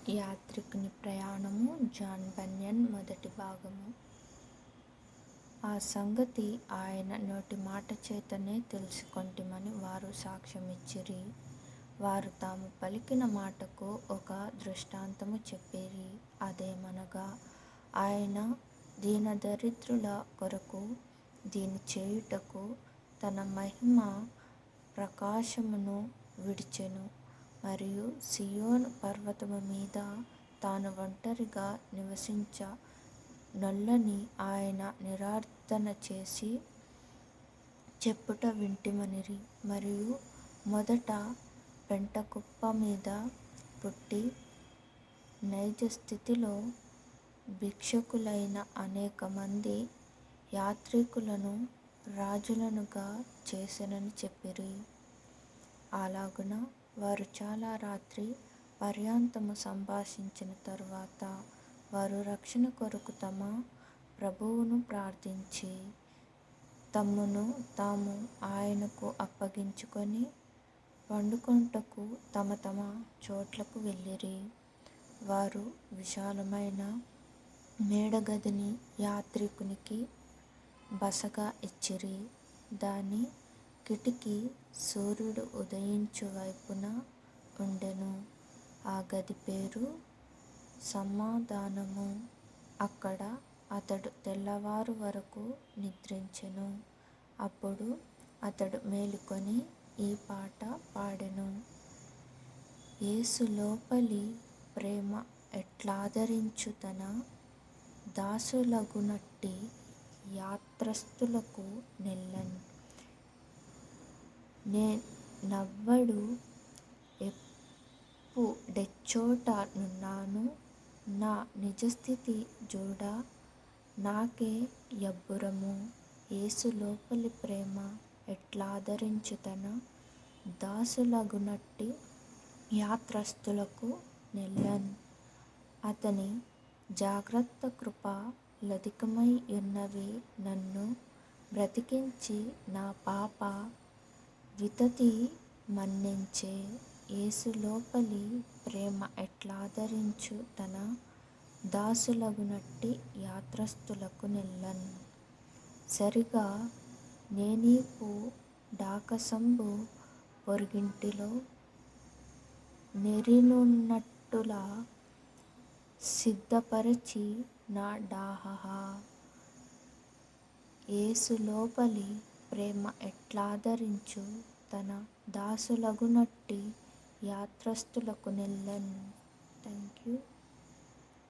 యాత్రికుని ప్రయాణము John Bunyan మొదటి భాగము. ఆ సంగతి ఆయన నోటి మాట చేతనే తెలుసుకొంటిమని వారు సాక్ష్యమిచ్చిరి. వారు తాము పలికిన మాటకు ఒక దృష్టాంతము చెప్పిరి. అదేమనగా, ఆయన దీనదరిద్రుల కొరకు దీని చేయుటకు తన మహిమ ప్రకాశమును విడిచెను. మరియు సీయోను పర్వతము మీద తాను ఒంటరిగా నివసించ నొల్లని ఆయన నిరార్ధన చేసి చెప్పుట వింటిమనిరి. మరియు మొదట పెంటకుప్ప మీద పుట్టి నైజ స్థితిలో భిక్షుకులైన అనేక మంది యాత్రికులను రాజులనుగా చేసెనని చెప్పిరి. అలాగున వారు చాలా రాత్రి పర్యంతము సంభాషించిన తరువాత వారు రక్షణ కొరకు తమ ప్రభువును ప్రార్థించి తమ్మును తాము ఆయనకు అప్పగించుకొని పండుకొనుటకు తమ తమ చోట్లకు వెళ్ళిరి. వారు విశాలమైన మేడగదిని యాత్రికునికి బసగా ఇచ్చిరి. దాని కిటికీ సూర్యుడు ఉదయించు వైపున ఉండెను. ఆ గది పేరు సమాధానము. అక్కడ అతడు తెల్లవారు వరకు నిద్రించెను. అప్పుడు అతడు మేలుకొని ఈ పాట పాడెను. యేసు లోపలి ప్రేమ ఎట్లాదరించు తన దాసులగునట్టి యాత్రస్థులకు నెల్లన్. నేనవ్వడు ఎప్పుడెచ్చోట నున్నాను. నా నిజస్థితి జూడ నాకే యబ్బురము. యేసు లోపలి ప్రేమ ఎట్లాదరించు తన దాసులగునట్టి యాత్రస్థులకు నెల్లన్. అతని జాగ్రత్త కృప లధికమై యున్నవి నన్ను బ్రతికించి నా పాప వితతి మన్నించే. యేసు లోపలి ప్రేమ ఎట్లాదరించు తన దాసులగునట్టి యాత్రస్థులకు నెల్లన్. సరిగా నేనీపు డాకసంబు పొరుగింటిలో నెరినున్నట్టుల సిద్ధపరచి నా డాహః. యేసు లోపలి ప్రేమ ఎట్లాదరించు తన దాసులగునట్టి యాత్రస్థులకు నెల్లన్.